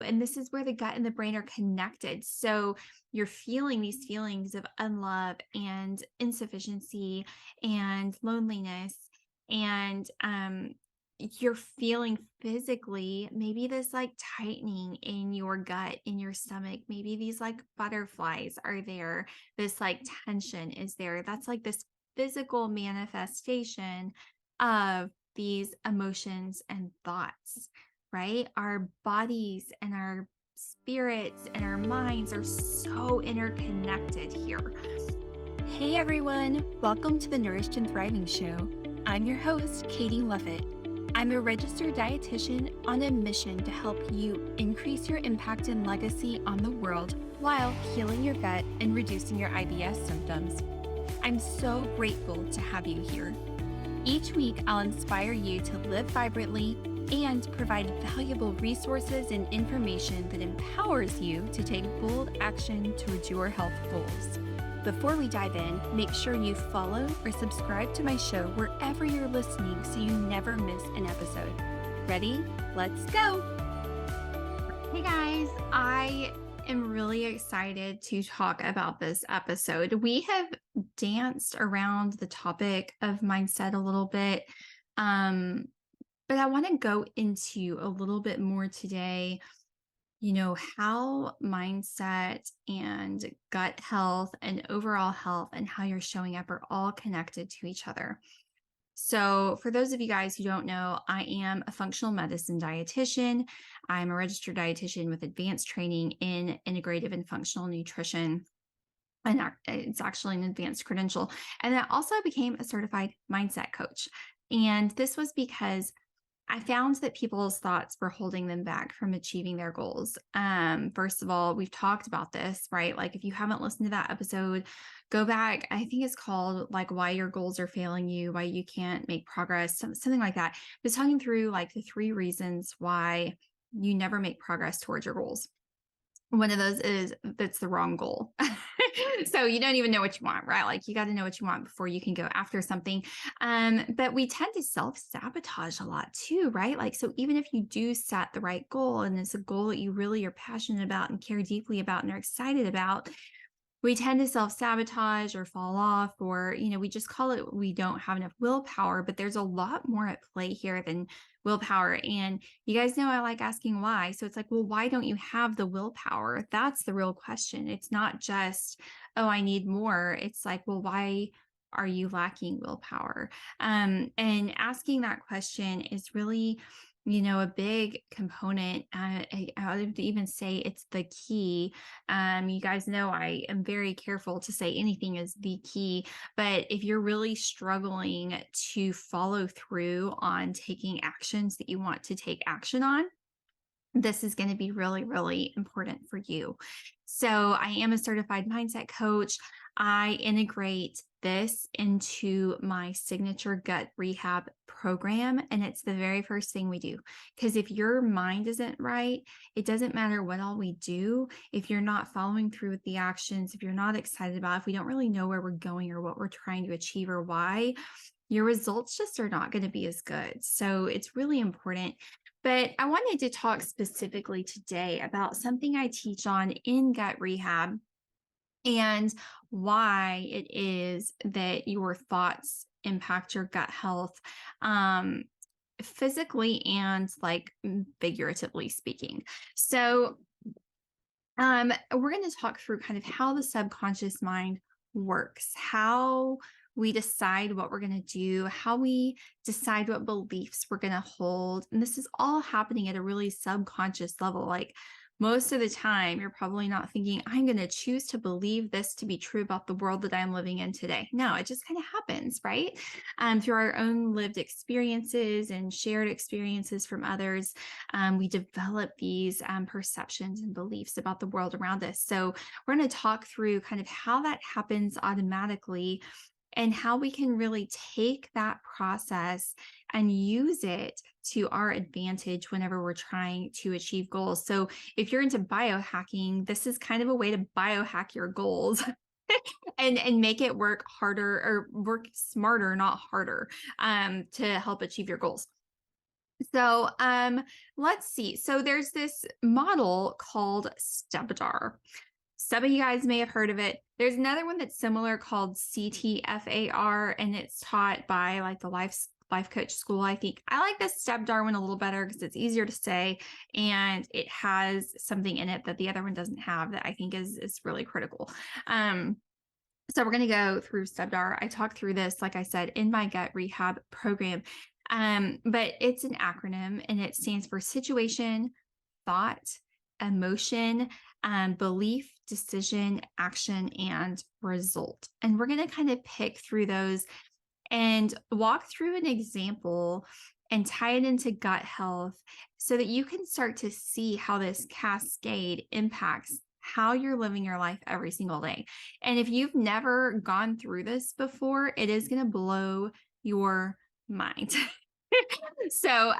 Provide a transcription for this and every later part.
And this is where the gut and the brain are connected. So you're feeling these feelings of unlove and insufficiency and loneliness. And you're feeling physically maybe this like tightening in your gut, in your stomach. Maybe these like butterflies are there. This like tension is there. That's like this physical manifestation of these emotions and thoughts, right? Our bodies and our spirits and our minds are so interconnected here. Hey everyone, welcome to the Nourished and Thriving Show. I'm your host, Katie Lovett. I'm a registered dietitian on a mission to help you increase your impact and legacy on the world while healing your gut and reducing your IBS symptoms. I'm so grateful to have you here. Each week, I'll inspire you to live vibrantly and provide valuable resources and information that empowers you to take bold action towards your health goals. Before we dive in, make sure you follow or subscribe to my show wherever you're listening so you never miss an episode. Ready? Let's go! Hey guys, I am really excited to talk about this episode. We have danced around the topic of mindset a little bit, but I want to go into a little bit more today, how mindset and gut health and overall health and how you're showing up are all connected to each other. So for those of you guys who don't know, I am a functional medicine dietitian. I'm a registered dietitian with advanced training in integrative and functional nutrition. And it's actually an advanced credential. And I also became a certified mindset coach. And this was because I found that people's thoughts were holding them back from achieving their goals. First of all, we've talked about this, right? Like if you haven't listened to that episode, go back. I think it's called like why your goals are failing you, why you can't make progress, something like that. It's talking through like the 3 reasons why you never make progress towards your goals. One of those is that's the wrong goal. So you don't even know what you want, right? Like you got to know what you want before you can go after something. But we tend to self-sabotage a lot too, right? Like, so even if you do set the right goal and it's a goal that you really are passionate about and care deeply about and are excited about, we tend to self-sabotage or fall off, or, we just call it, we don't have enough willpower, but there's a lot more at play here than willpower. And you guys know I like asking why. So it's like, well, why don't you have the willpower? That's the real question. It's not just, oh, I need more. It's like, well, why are you lacking willpower? And asking that question is really, a big component. I would even say it's the key. You guys know I am very careful to say anything is the key, but if you're really struggling to follow through on taking actions that you want to take action on, this is going to be really, really important for you. So I am a certified mindset coach. I integrate this into my signature gut rehab program. And it's the very first thing we do. Because if your mind isn't right, it doesn't matter what all we do. If you're not following through with the actions, if you're not excited about, if we don't really know where we're going or what we're trying to achieve or why, your results just are not going to be as good. So it's really important. But I wanted to talk specifically today about something I teach on in gut rehab and why it is that your thoughts impact your gut health, physically and like figuratively speaking. So we're going to talk through kind of how the subconscious mind works, how we decide what we're going to do, how we decide what beliefs we're going to hold. And this is all happening at a really subconscious level. Like most of the time, you're probably not thinking, I'm going to choose to believe this to be true about the world that I'm living in today. No, it just kind of happens, right? Through our own lived experiences and shared experiences from others, we develop these perceptions and beliefs about the world around us. So we're going to talk through kind of how that happens automatically and how we can really take that process and use it to our advantage whenever we're trying to achieve goals. So if you're into biohacking, this is kind of a way to biohack your goals and make it work harder or work smarter, not harder, to help achieve your goals. So, let's see. So there's this model called STEPDAR. Some of you guys may have heard of it. There's another one that's similar called CTFAR, and it's taught by like the life coach school. I think I like the STEPDAR one a little better because it's easier to say, and it has something in it that the other one doesn't have that I think is really critical. Um, so we're going to go through STEPDAR. I talked through this, like I said, in my gut rehab program. But it's an acronym and it stands for situation, thought, emotion, belief, decision, action, and result. And we're going to kind of pick through those and walk through an example and tie it into gut health so that you can start to see how this cascade impacts how you're living your life every single day. And if you've never gone through this before, it is going to blow your mind. So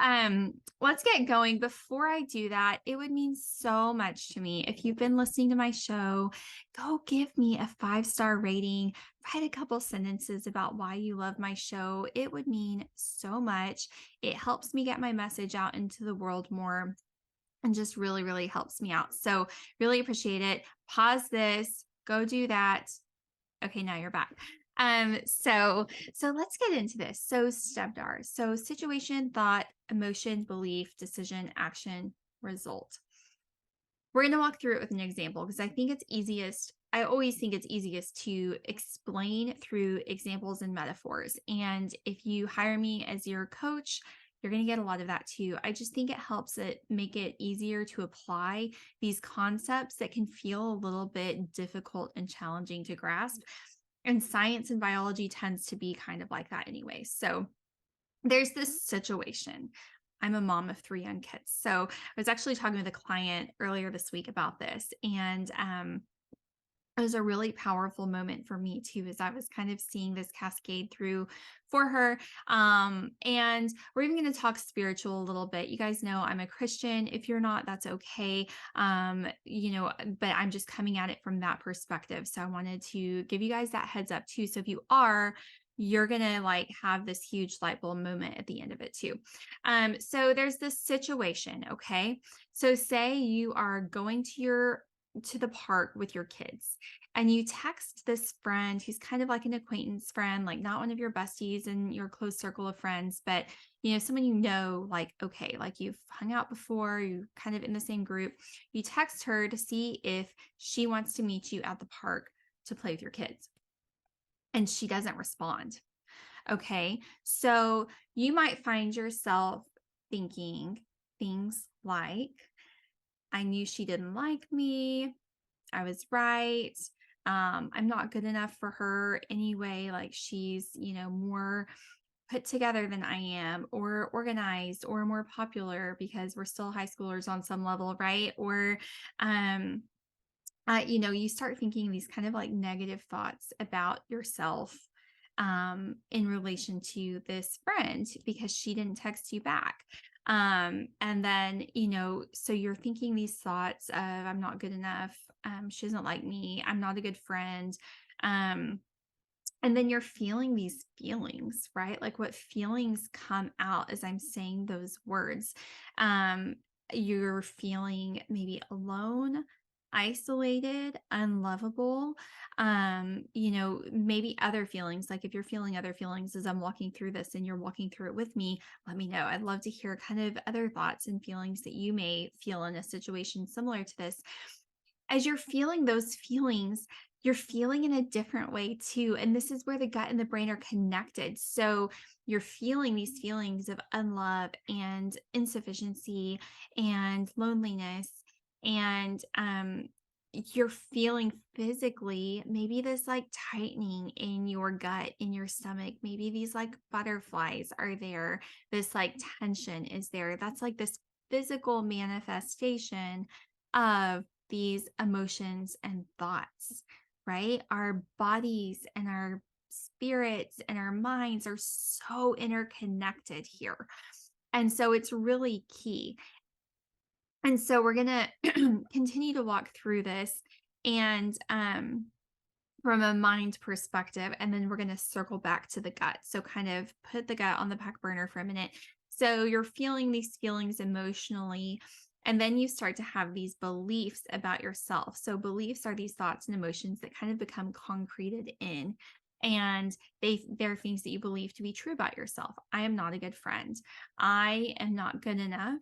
let's get going. Before I do that, it would mean so much to me if you've been listening to my show. Go give me a 5-star rating, write a couple sentences about why you love my show. It would mean so much. It helps me get my message out into the world more and just really, really helps me out. So really appreciate it. Pause this, go do that. Okay, now you're back. So let's get into this. So STEPDAR. So situation, thought, emotion, belief, decision, action, result. We're going to walk through it with an example because I think it's easiest. I always think it's easiest to explain through examples and metaphors. And if you hire me as your coach, you're going to get a lot of that too. I just think it helps it make it easier to apply these concepts that can feel a little bit difficult and challenging to grasp. And science and biology tends to be kind of like that anyway. So there's this situation. I'm a mom of 3 young kids. So I was actually talking with a client earlier this week about this. And it was a really powerful moment for me too, as I was kind of seeing this cascade through for her. And we're even going to talk spiritual a little bit. You guys know I'm a Christian. If you're not, that's okay. But I'm just coming at it from that perspective. So I wanted to give you guys that heads up too. So if you are, you're going to like have this huge light bulb moment at the end of it too. So there's this situation. Okay. So say you are going to the park with your kids and you text this friend who's kind of like an acquaintance friend, like not one of your besties in your close circle of friends, but someone like, okay, like you've hung out before, you kind of in the same group. You text her to see if she wants to meet you at the park to play with your kids. And she doesn't respond. Okay. So you might find yourself thinking things like, I knew she didn't like me. I was right. I'm not good enough for her anyway. Like she's, more put together than I am, or organized, or more popular because we're still high schoolers on some level, right? Or, um, you start thinking these kind of like negative thoughts about yourself in relation to this friend because she didn't text you back. And then, so you're thinking these thoughts of, I'm not good enough. She doesn't like me. I'm not a good friend. Um, and then you're feeling these feelings, right? Like what feelings come out as I'm saying those words. Um, you're feeling maybe alone, isolated, unlovable. Maybe other feelings. Like if you're feeling other feelings as I'm walking through this and you're walking through it with me, let me know. I'd love to hear kind of other thoughts and feelings that you may feel in a situation similar to this. As you're feeling those feelings, you're feeling in a different way too. And this is where the gut and the brain are connected. So you're feeling these feelings of unlove and insufficiency and loneliness. And you're feeling physically maybe this like tightening in your gut, in your stomach. Maybe these like butterflies are there. This like tension is there. That's like this physical manifestation of these emotions and thoughts, right? Our bodies and our spirits and our minds are so interconnected here. And so it's really key. And so we're going to continue to walk through this and from a mind perspective, and then we're going to circle back to the gut. So kind of put the gut on the back burner for a minute. So you're feeling these feelings emotionally, and then you start to have these beliefs about yourself. So beliefs are these thoughts and emotions that kind of become concreted in. And they're things that you believe to be true about yourself. I am not a good friend. I am not good enough.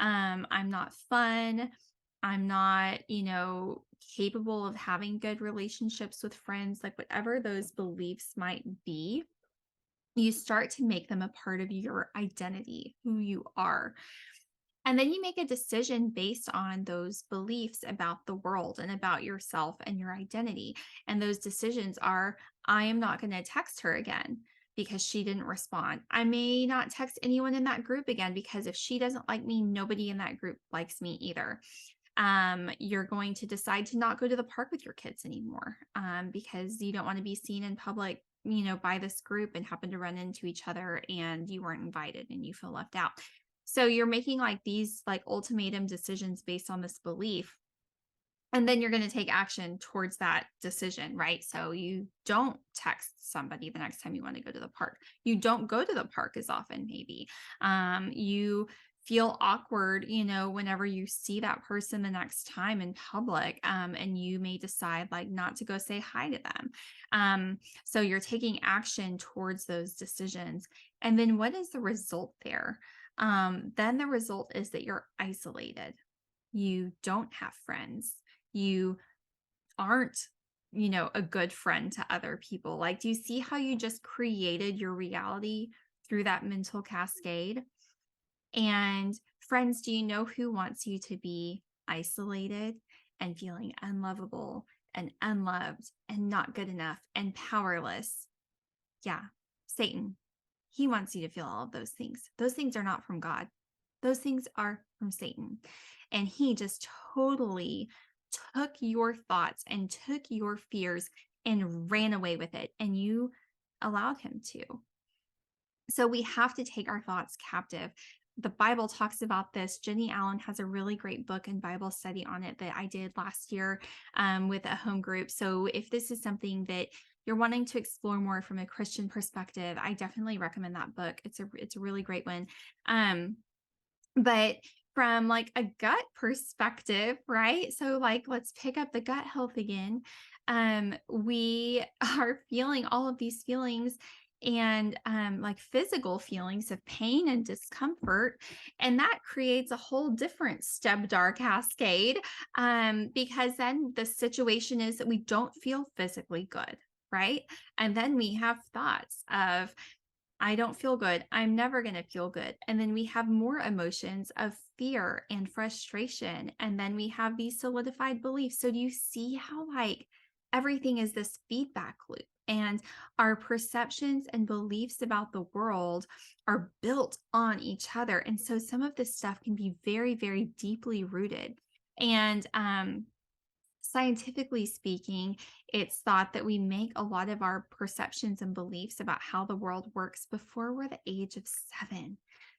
I'm not fun. I'm not, capable of having good relationships with friends, like whatever those beliefs might be, you start to make them a part of your identity, who you are. And then you make a decision based on those beliefs about the world and about yourself and your identity. And those decisions are I am not going to text her again because she didn't respond. I may not text anyone in that group again because if she doesn't like me, nobody in that group likes me either. You're going to decide to not go to the park with your kids anymore, because you don't want to be seen in public, by this group and happen to run into each other and you weren't invited and you feel left out. So you're making like these like ultimatum decisions based on this belief. And then you're going to take action towards that decision, right? So you don't text somebody the next time you want to go to the park. You don't go to the park as often, maybe. You feel awkward, whenever you see that person the next time in public. And you may decide like not to go say hi to them. So you're taking action towards those decisions. And then what is the result there? Then the result is that you're isolated. You don't have friends. You aren't, a good friend to other people. Like, do you see how you just created your reality through that mental cascade? And friends, do you know who wants you to be isolated and feeling unlovable and unloved and not good enough and powerless? Yeah, Satan. He wants you to feel all of those things. Those things are not from God. Those things are from Satan. And he just totally took your thoughts and took your fears and ran away with it. And you allowed him to. So we have to take our thoughts captive. The Bible talks about this. Jenny Allen has a really great book and Bible study on it that I did last year, with a home group. So if this is something that you're wanting to explore more from a Christian perspective, I definitely recommend that book. It's a really great one. But from like a gut perspective, right? So like let's pick up the gut health again. We are feeling all of these feelings and like physical feelings of pain and discomfort, and that creates a whole different stepdar cascade, because then the situation is that we don't feel physically good, right? And then we have thoughts of I don't feel good. I'm never going to feel good. And then we have more emotions of fear and frustration. And then we have these solidified beliefs. So, do you see how, like, everything is this feedback loop? And our perceptions and beliefs about the world are built on each other. And so, some of this stuff can be very, very deeply rooted. And scientifically speaking, it's thought that we make a lot of our perceptions and beliefs about how the world works before we're the age of 7.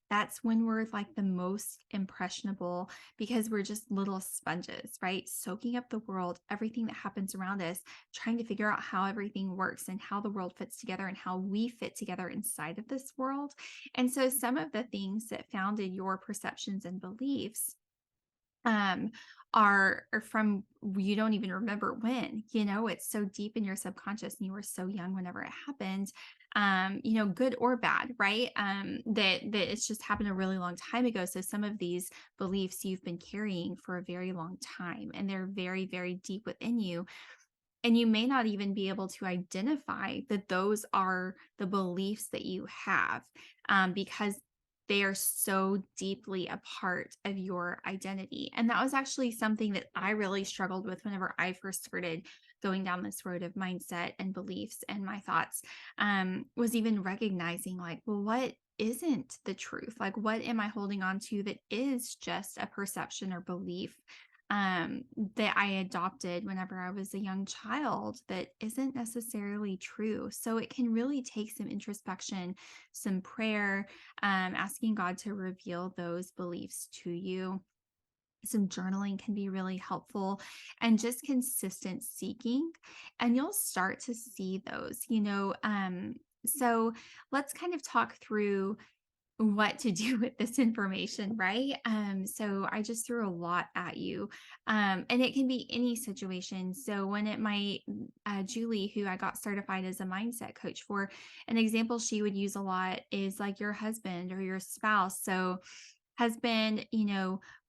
That's when we're like the most impressionable because we're just little sponges, right? Soaking up the world, everything that happens around us, trying to figure out how everything works and how the world fits together and how we fit together inside of this world. And so, some of the things that founded your perceptions and beliefs um are from you don't even remember when, it's so deep in your subconscious and you were so young whenever it happened, good or bad, right? That it's just happened a really long time ago. So some of these beliefs you've been carrying for a very long time and they're very, very deep within you, and you may not even be able to identify that those are the beliefs that you have, because they are so deeply a part of your identity. And that was actually something that I really struggled with whenever I first started going down this road of mindset and beliefs and my thoughts, was even recognizing like, well, what isn't the truth? Like, what am I holding on to that is just a perception or belief, that I adopted whenever I was a young child that isn't necessarily true. So it can really take some introspection, some prayer, asking God to reveal those beliefs to you. Some journaling can be really helpful and just consistent seeking, and you'll start to see those. So let's kind of talk through what to do with this information, right? So I just threw a lot at you. And it can be any situation. So when it might, Julie, who I got certified as a mindset coach for, an example she would use a lot is like your husband or your spouse. So husband,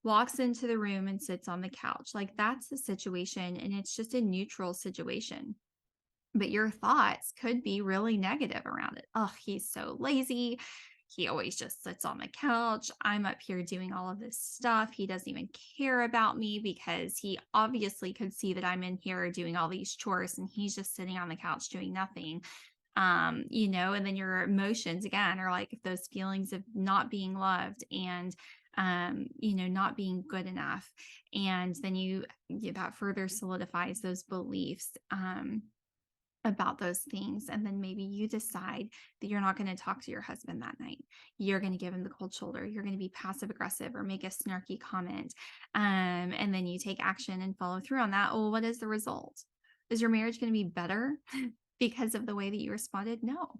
walks into the room and sits on the couch. Like that's the situation. And it's just a neutral situation, but your thoughts could be really negative around it. Oh, he's so lazy. He always just sits on the couch. I'm up here doing all of this stuff. He doesn't even care about me because he obviously could see that I'm in here doing all these chores and he's just sitting on the couch doing nothing. And then your emotions again are like those feelings of not being loved and not being good enough. And then that further solidifies those beliefs. About those things. And then maybe you decide that you're not going to talk to your husband that night. You're going to give him the cold shoulder. You're going to be passive aggressive or make a snarky comment. And then you take action and follow through on that. Well, what is the result? Is your marriage going to be better because of the way that you responded? No.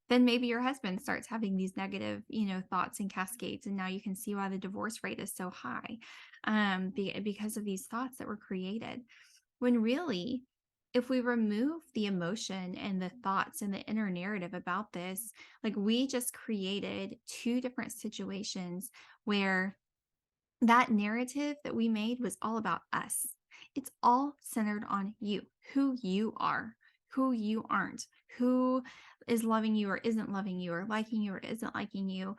Then maybe your husband starts having these negative, thoughts and cascades. And now you can see why the divorce rate is so high because of these thoughts that were created. When really, if we remove the emotion and the thoughts and the inner narrative about this, like we just created two different situations where that narrative that we made was all about us. It's all centered on you, who you are, who you aren't, who is loving you or isn't loving you, or liking you or isn't liking you.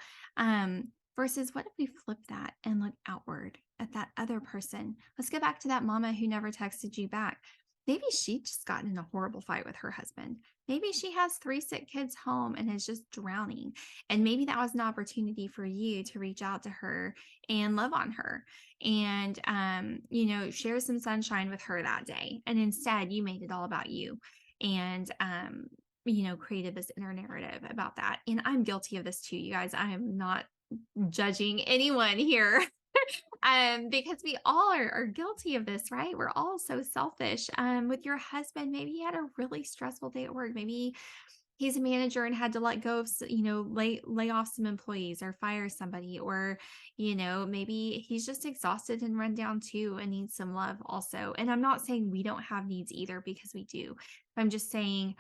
Versus what if we flip that and look outward at that other person? Let's go back to that mama who never texted you back. Maybe she just got in a horrible fight with her husband. Maybe she has three sick kids home and is just drowning. And maybe that was an opportunity for you to reach out to her and love on her and share some sunshine with her that day. And instead you made it all about you and created this inner narrative about that. And I'm guilty of this too, you guys. I am not judging anyone here. Because we all are guilty of this, right? We're all so selfish. With your husband, maybe he had a really stressful day at work. Maybe he's a manager and had to let go of, lay off some employees or fire somebody, or, maybe he's just exhausted and run down too and needs some love also. And I'm not saying we don't have needs either, because we do. I'm just saying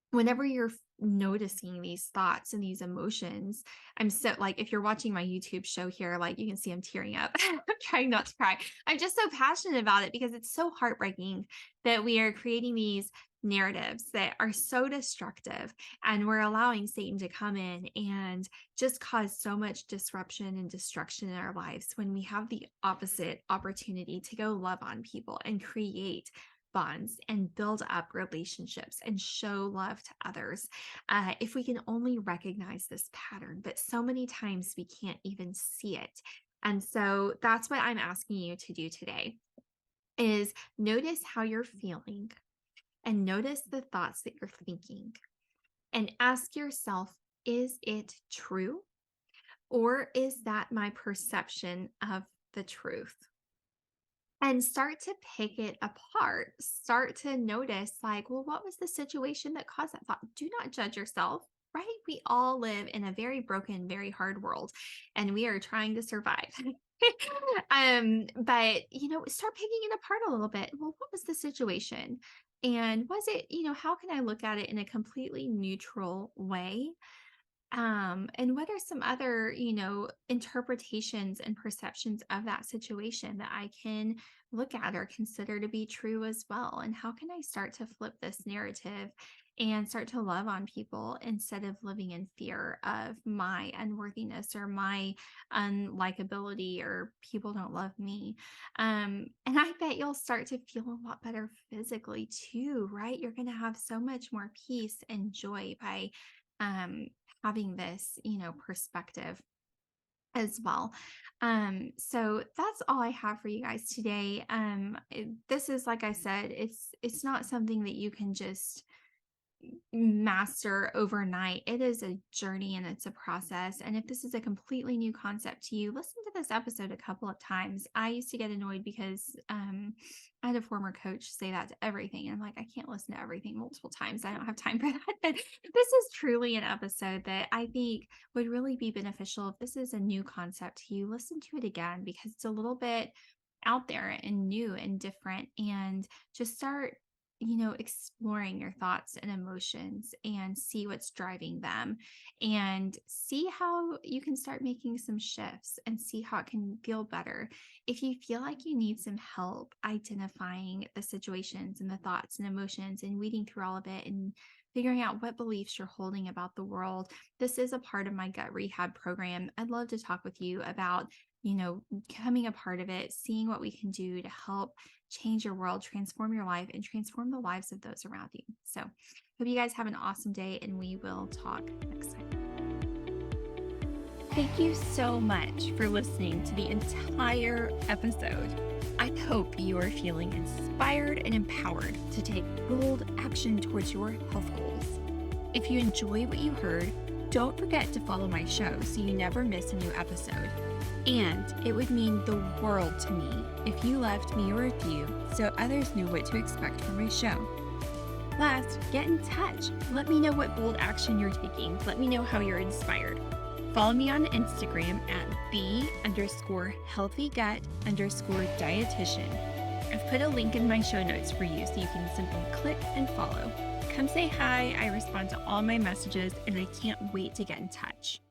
whenever you're noticing these thoughts and these emotions, I'm so like, if you're watching my YouTube show here, like you can see I'm tearing up. I'm trying not to cry. I'm just so passionate about it because it's so heartbreaking that we are creating these narratives that are so destructive, and we're allowing Satan to come in and just cause so much disruption and destruction in our lives, when we have the opposite opportunity to go love on people and create bonds and build up relationships and show love to others. If we can only recognize this pattern, but so many times we can't even see it. And so that's what I'm asking you to do today, is notice how you're feeling and notice the thoughts that you're thinking, and ask yourself, is it true? Or is that my perception of the truth? And start to pick it apart. Start to notice, like, well, what was the situation that caused that thought? Do not judge yourself, right? We all live in a very broken, very hard world, and we are trying to survive. But start picking it apart a little bit. Well, what was the situation? And was it, how can I look at it in a completely neutral way? And what are some other, interpretations and perceptions of that situation that I can look at or consider to be true as well? And how can I start to flip this narrative and start to love on people instead of living in fear of my unworthiness or my unlikability, or people don't love me? And I bet you'll start to feel a lot better physically too, right? You're going to have so much more peace and joy by um having this, perspective as well. So that's all I have for you guys today. This is, like I said, it's not something that you can just master overnight. It is a journey and it's a process. And if this is a completely new concept to you, listen to this episode a couple of times. I used to get annoyed because I had a former coach say that to everything. And I'm like, I can't listen to everything multiple times. I don't have time for that. But this is truly an episode that I think would really be beneficial. If this is a new concept to you, listen to it again because it's a little bit out there and new and different. And just start exploring your thoughts and emotions and see what's driving them and see how you can start making some shifts and see how it can feel better. If you feel like you need some help identifying the situations and the thoughts and emotions and weeding through all of it and figuring out what beliefs you're holding about the world, this is a part of my gut rehab program. I'd love to talk with you about becoming a part of it, seeing what we can do to help change your world, transform your life, and transform the lives of those around you. So, hope you guys have an awesome day, and we will talk next time. Thank you so much for listening to the entire episode. I hope you are feeling inspired and empowered to take bold action towards your health goals. If you enjoy what you heard, don't forget to follow my show so you never miss a new episode. And it would mean the world to me if you left me a review so others knew what to expect from my show. Last, get in touch. Let me know what bold action you're taking. Let me know how you're inspired. Follow me on Instagram at the_healthygut_dietitian. I've put a link in my show notes for you so you can simply click and follow. Come say hi. I respond to all my messages and I can't wait to get in touch.